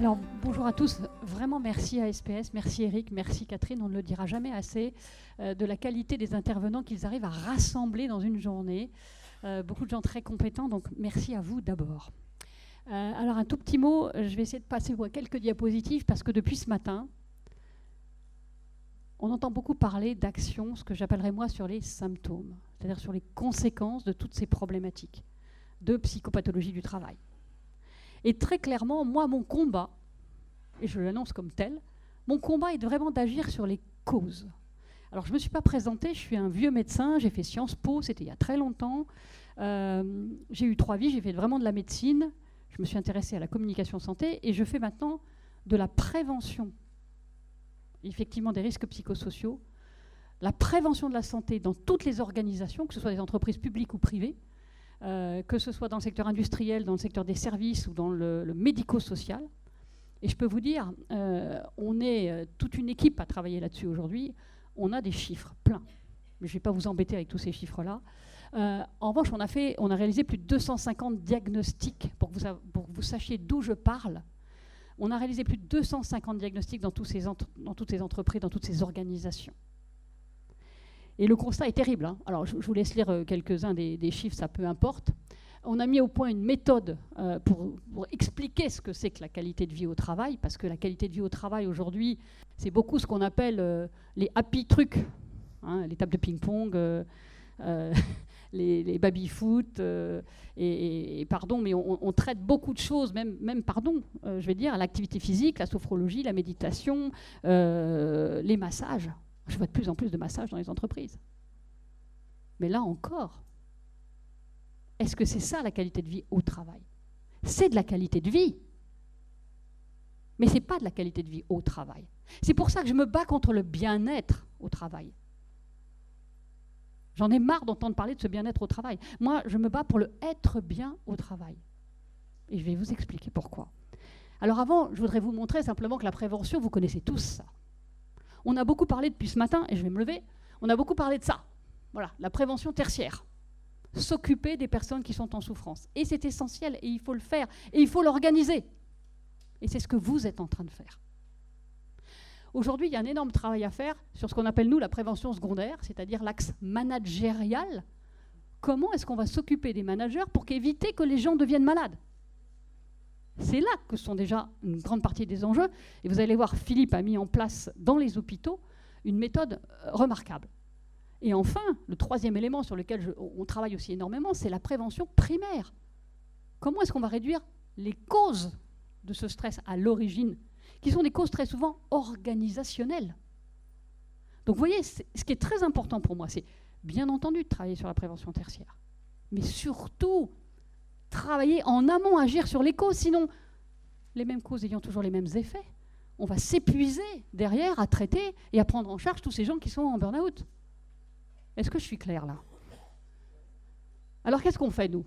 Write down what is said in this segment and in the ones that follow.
Alors, bonjour à tous. Vraiment merci à SPS, merci Eric, merci Catherine. On ne le dira jamais assez de la qualité des intervenants qu'ils arrivent à rassembler dans une journée. Beaucoup de gens très compétents, donc merci à vous d'abord. Alors, un tout petit mot, je vais essayer de passer quelques diapositives parce que depuis ce matin, on entend beaucoup parler d'actions, ce que j'appellerais moi sur les symptômes, c'est-à-dire sur les conséquences de toutes ces problématiques de psychopathologie du travail. Et très clairement, moi, mon combat, et je l'annonce comme tel, mon combat est vraiment d'agir sur les causes. Alors, je ne me suis pas présentée, je suis un vieux médecin, j'ai fait Sciences Po, c'était il y a très longtemps. J'ai eu 3 vies, j'ai fait vraiment de la médecine, je me suis intéressée à la communication santé, et je fais maintenant de la prévention, effectivement, des risques psychosociaux, la prévention de la santé dans toutes les organisations, que ce soit des entreprises publiques ou privées, que ce soit dans le secteur industriel, dans le secteur des services ou dans le médico-social. Et je peux vous dire, on est toute une équipe à travailler là-dessus aujourd'hui. On a des chiffres pleins. Mais je ne vais pas vous embêter avec tous ces chiffres-là. En revanche, on a réalisé plus de 250 diagnostics, pour que vous sachiez d'où je parle. On a réalisé plus de 250 diagnostics dans toutes ces entreprises, dans toutes ces organisations. Et le constat est terrible, hein. Alors, je vous laisse lire quelques-uns des chiffres, ça peu importe. On a mis au point une méthode pour expliquer ce que c'est que la qualité de vie au travail, parce que la qualité de vie au travail aujourd'hui, c'est beaucoup ce qu'on appelle les happy trucs, hein, les tables de ping-pong, les baby-foot, et pardon, mais on traite beaucoup de choses, même pardon, je vais dire, l'activité physique, la sophrologie, la méditation, les massages. Je vois de plus en plus de massages dans les entreprises. Mais là encore, est-ce que c'est ça la qualité de vie au travail? C'est de la qualité de vie, mais ce n'est pas de la qualité de vie au travail. C'est pour ça que je me bats contre le bien-être au travail. J'en ai marre d'entendre parler de ce bien-être au travail. Moi, je me bats pour le être bien au travail. Et je vais vous expliquer pourquoi. Alors avant, je voudrais vous montrer simplement que la prévention, vous connaissez tous ça. On a beaucoup parlé depuis ce matin, et je vais me lever, on a beaucoup parlé de ça. Voilà, la prévention tertiaire. S'occuper des personnes qui sont en souffrance. Et c'est essentiel, et il faut le faire, et il faut l'organiser. Et c'est ce que vous êtes en train de faire. Aujourd'hui, il y a un énorme travail à faire sur ce qu'on appelle, nous, la prévention secondaire, c'est-à-dire l'axe managérial. Comment est-ce qu'on va s'occuper des managers pour éviter que les gens deviennent malades? C'est là que sont déjà une grande partie des enjeux. Et vous allez voir, Philippe a mis en place dans les hôpitaux une méthode remarquable. Et enfin, le troisième élément sur lequel on travaille aussi énormément, c'est la prévention primaire. Comment est-ce qu'on va réduire les causes de ce stress à l'origine, qui sont des causes très souvent organisationnelles? Donc vous voyez, ce qui est très important pour moi, c'est bien entendu de travailler sur la prévention tertiaire, mais surtout travailler en amont, agir sur les causes, sinon les mêmes causes ayant toujours les mêmes effets, on va s'épuiser derrière à traiter et à prendre en charge tous ces gens qui sont en burn-out. Est-ce que je suis claire là? Alors qu'est-ce qu'on fait, nous?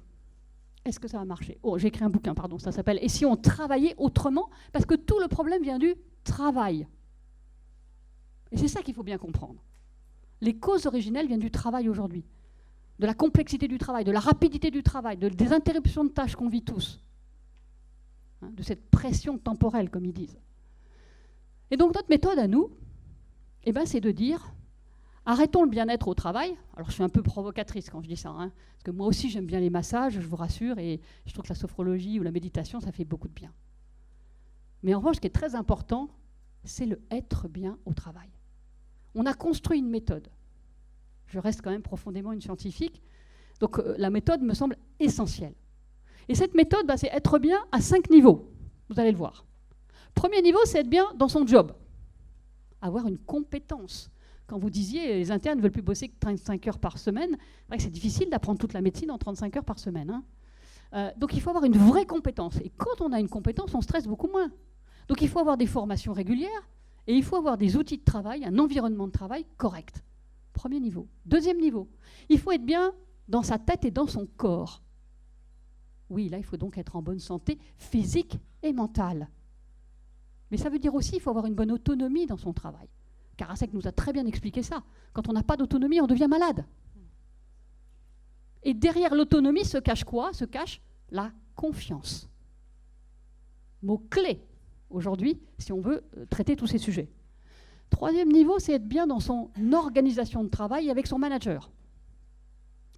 Est-ce que ça va marcher? Oh, j'ai écrit un bouquin, pardon, ça s'appelle « Et si on travaillait autrement ?» Parce que tout le problème vient du travail. Et c'est ça qu'il faut bien comprendre. Les causes originelles viennent du travail aujourd'hui, de la complexité du travail, de la rapidité du travail, des interruptions de tâches qu'on vit tous, hein, de cette pression temporelle, comme ils disent. Et donc notre méthode à nous, eh ben, c'est de dire, arrêtons le bien-être au travail. Alors je suis un peu provocatrice quand je dis ça, hein, parce que moi aussi j'aime bien les massages, je vous rassure, et je trouve que la sophrologie ou la méditation, ça fait beaucoup de bien. Mais en revanche, ce qui est très important, c'est le être bien au travail. On a construit une méthode. Je reste quand même profondément une scientifique. Donc la méthode me semble essentielle. Et cette méthode, bah, c'est être bien à 5 niveaux. Vous allez le voir. Premier niveau, c'est être bien dans son job. Avoir une compétence. Quand vous disiez les internes ne veulent plus bosser que 35 heures par semaine, c'est difficile d'apprendre toute la médecine en 35 heures par semaine, hein. Donc il faut avoir une vraie compétence. Et quand on a une compétence, on stresse beaucoup moins. Donc il faut avoir des formations régulières et il faut avoir des outils de travail, un environnement de travail correct. Premier niveau. Deuxième niveau, il faut être bien dans sa tête et dans son corps. Oui, là, il faut donc être en bonne santé physique et mentale. Mais ça veut dire aussi qu'il faut avoir une bonne autonomie dans son travail. Karasek nous a très bien expliqué ça. Quand on n'a pas d'autonomie, on devient malade. Et derrière l'autonomie se cache quoi? Se cache la confiance. Mot-clé aujourd'hui si on veut traiter tous ces sujets. Troisième niveau, c'est être bien dans son organisation de travail avec son manager.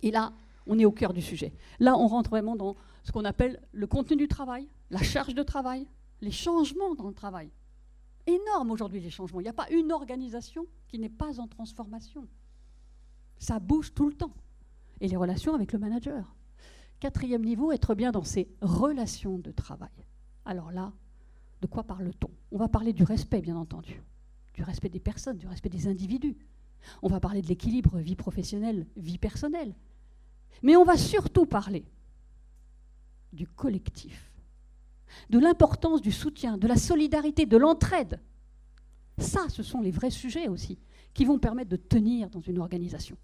Et là, on est au cœur du sujet. Là, on rentre vraiment dans ce qu'on appelle le contenu du travail, la charge de travail, les changements dans le travail. Énorme aujourd'hui les changements. Il n'y a pas une organisation qui n'est pas en transformation. Ça bouge tout le temps. Et les relations avec le manager. Quatrième niveau, être bien dans ses relations de travail. Alors là, de quoi parle-t-on? On va parler du respect, bien entendu. Du respect des personnes, du respect des individus. On va parler de l'équilibre vie professionnelle, vie personnelle. Mais on va surtout parler du collectif, de l'importance du soutien, de la solidarité, de l'entraide. Ça, ce sont les vrais sujets aussi, qui vont permettre de tenir dans une organisation.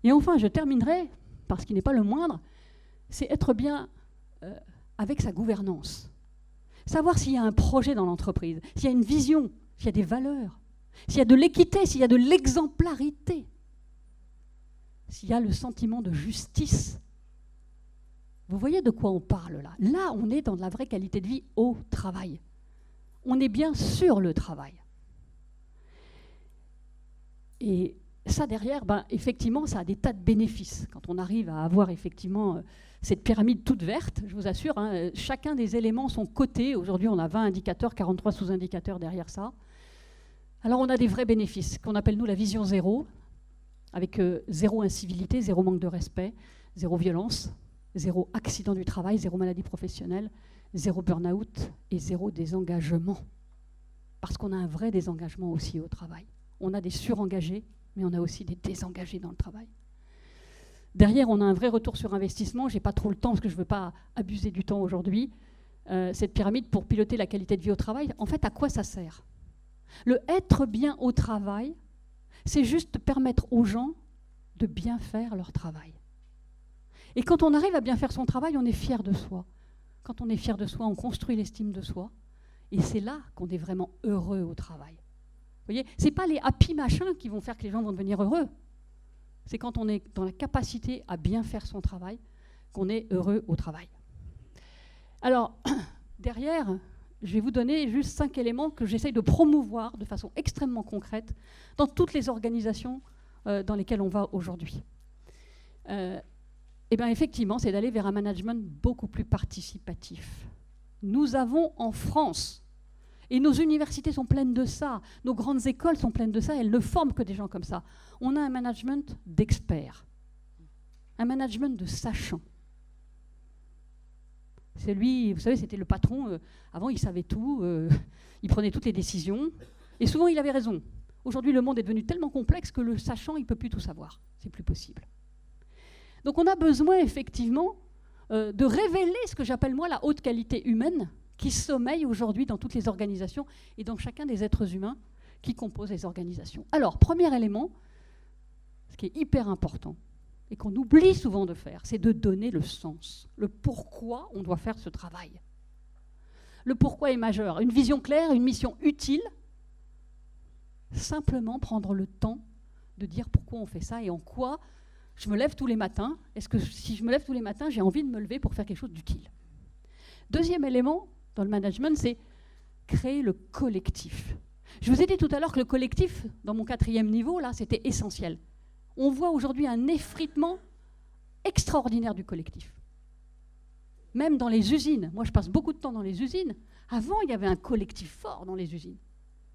Et enfin, je terminerai, parce qu'il n'est pas le moindre, c'est être bien avec sa gouvernance. Savoir s'il y a un projet dans l'entreprise, s'il y a une vision, s'il y a des valeurs, s'il y a de l'équité, s'il y a de l'exemplarité, s'il y a le sentiment de justice. Vous voyez de quoi on parle là? Là, on est dans de la vraie qualité de vie au travail. On est bien sur le travail. Et ça derrière, effectivement, ça a des tas de bénéfices. Quand on arrive à avoir effectivement cette pyramide toute verte, je vous assure, chacun des éléments sont cotés. Aujourd'hui, on a 20 indicateurs, 43 sous-indicateurs derrière ça. Alors, on a des vrais bénéfices qu'on appelle, nous, la vision zéro, avec zéro incivilité, zéro manque de respect, zéro violence, zéro accident du travail, zéro maladie professionnelle, zéro burn-out et zéro désengagement. Parce qu'on a un vrai désengagement aussi au travail. On a des surengagés, mais on a aussi des désengagés dans le travail. Derrière, on a un vrai retour sur investissement. Je n'ai pas trop le temps parce que je ne veux pas abuser du temps aujourd'hui. Cette pyramide pour piloter la qualité de vie au travail, en fait, à quoi ça sert? Le être bien au travail, c'est juste permettre aux gens de bien faire leur travail. Et quand on arrive à bien faire son travail, on est fier de soi. Quand on est fier de soi, on construit l'estime de soi. Et c'est là qu'on est vraiment heureux au travail. Vous voyez, ce n'est pas les happy machins qui vont faire que les gens vont devenir heureux. C'est quand on est dans la capacité à bien faire son travail qu'on est heureux au travail. Alors, derrière, je vais vous donner juste 5 éléments que j'essaye de promouvoir de façon extrêmement concrète dans toutes les organisations dans lesquelles on va aujourd'hui. Et bien effectivement, c'est d'aller vers un management beaucoup plus participatif. Nous avons en France, et nos universités sont pleines de ça, nos grandes écoles sont pleines de ça, elles ne forment que des gens comme ça. On a un management d'experts, un management de sachants. C'est lui, vous savez, c'était le patron, avant il savait tout, il prenait toutes les décisions, et souvent il avait raison. Aujourd'hui, le monde est devenu tellement complexe que le sachant, il ne peut plus tout savoir, c'est plus possible. Donc on a besoin effectivement de révéler ce que j'appelle moi la haute qualité humaine qui sommeille aujourd'hui dans toutes les organisations et dans chacun des êtres humains qui composent les organisations. Alors, premier élément, ce qui est hyper important et qu'on oublie souvent de faire, c'est de donner le sens, le pourquoi on doit faire ce travail. Le pourquoi est majeur. Une vision claire, une mission utile, simplement prendre le temps de dire pourquoi on fait ça et en quoi je me lève tous les matins. Est-ce que si je me lève tous les matins, j'ai envie de me lever pour faire quelque chose d'utile? Deuxième élément dans le management, c'est créer le collectif. Je vous ai dit tout à l'heure que le collectif, dans mon 4e niveau, là, c'était essentiel. On voit aujourd'hui un effritement extraordinaire du collectif. Même dans les usines. Moi, je passe beaucoup de temps dans les usines. Avant, il y avait un collectif fort dans les usines.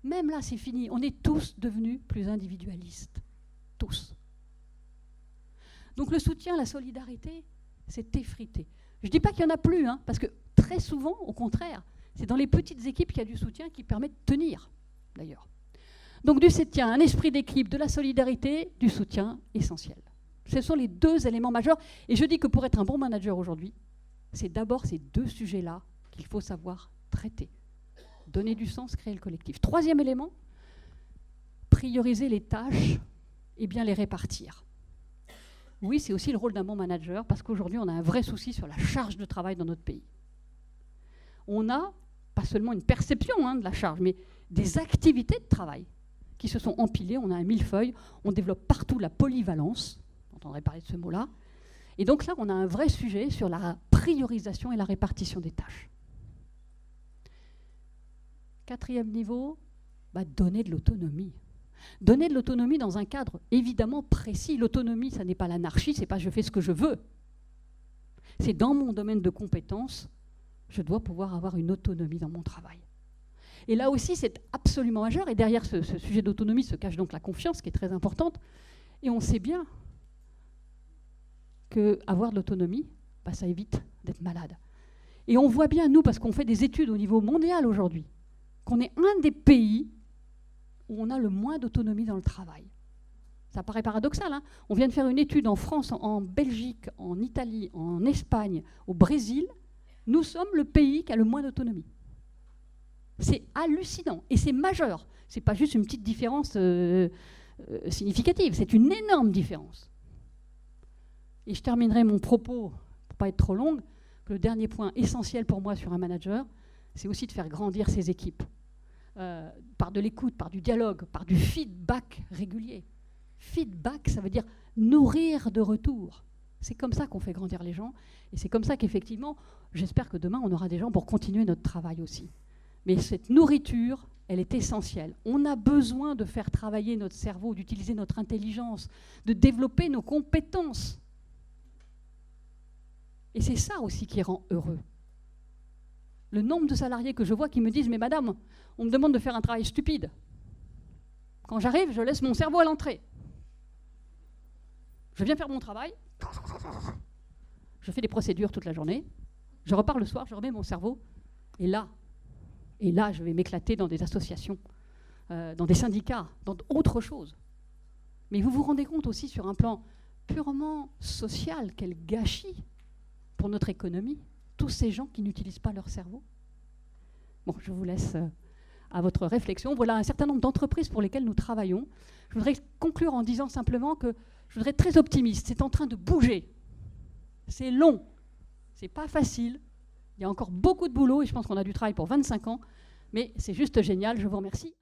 Même là, c'est fini. On est tous devenus plus individualistes. Tous. Donc le soutien, la solidarité, c'est effrité. Je ne dis pas qu'il n'y en a plus, parce que très souvent, au contraire, c'est dans les petites équipes qu'il y a du soutien qui permet de tenir, d'ailleurs. Donc du soutien, un esprit d'équipe, de la solidarité, du soutien essentiel. Ce sont les 2 éléments majeurs. Et je dis que pour être un bon manager aujourd'hui, c'est d'abord ces 2 sujets-là qu'il faut savoir traiter. Donner du sens, créer le collectif. 3e élément, prioriser les tâches et bien les répartir. Oui, c'est aussi le rôle d'un bon manager, parce qu'aujourd'hui, on a un vrai souci sur la charge de travail dans notre pays. On a, pas seulement une perception de la charge, mais des activités de travail qui se sont empilées. On a un millefeuille, on développe partout la polyvalence, on entendrait parler de ce mot-là. Et donc là, on a un vrai sujet sur la priorisation et la répartition des tâches. 4e niveau, donner de l'autonomie. Donner de l'autonomie dans un cadre évidemment précis. L'autonomie, ça n'est pas l'anarchie, c'est pas je fais ce que je veux. C'est dans mon domaine de compétences, je dois pouvoir avoir une autonomie dans mon travail. Et là aussi, c'est absolument majeur. Et derrière ce sujet d'autonomie se cache donc la confiance, qui est très importante. Et on sait bien qu'avoir de l'autonomie, ça évite d'être malade. Et on voit bien, nous, parce qu'on fait des études au niveau mondial aujourd'hui, qu'on est un des pays où on a le moins d'autonomie dans le travail. Ça paraît paradoxal, hein. On vient de faire une étude en France, en Belgique, en Italie, en Espagne, au Brésil. Nous sommes le pays qui a le moins d'autonomie. C'est hallucinant et c'est majeur. Ce n'est pas juste une petite différence significative, c'est une énorme différence. Et je terminerai mon propos, pour ne pas être trop longue, que le dernier point essentiel pour moi sur un manager, c'est aussi de faire grandir ses équipes. Par de l'écoute, par du dialogue, par du feedback régulier. Feedback, ça veut dire nourrir de retour. C'est comme ça qu'on fait grandir les gens. Et c'est comme ça qu'effectivement, j'espère que demain, on aura des gens pour continuer notre travail aussi. Mais cette nourriture, elle est essentielle. On a besoin de faire travailler notre cerveau, d'utiliser notre intelligence, de développer nos compétences. Et c'est ça aussi qui rend heureux. Le nombre de salariés que je vois qui me disent « Mais madame, on me demande de faire un travail stupide. Quand j'arrive, je laisse mon cerveau à l'entrée. Je viens faire mon travail, je fais des procédures toute la journée, je repars le soir, je remets mon cerveau, et là, je vais m'éclater dans des associations, dans des syndicats, dans autre chose. Mais vous vous rendez compte aussi sur un plan purement social, quel gâchis pour notre économie, tous ces gens qui n'utilisent pas leur cerveau. Bon, je vous laisse à votre réflexion. Voilà un certain nombre d'entreprises pour lesquelles nous travaillons. Je voudrais conclure en disant simplement que je voudrais être très optimiste. C'est en train de bouger. C'est long. C'est pas facile. Il y a encore beaucoup de boulot et je pense qu'on a du travail pour 25 ans. Mais c'est juste génial. Je vous remercie.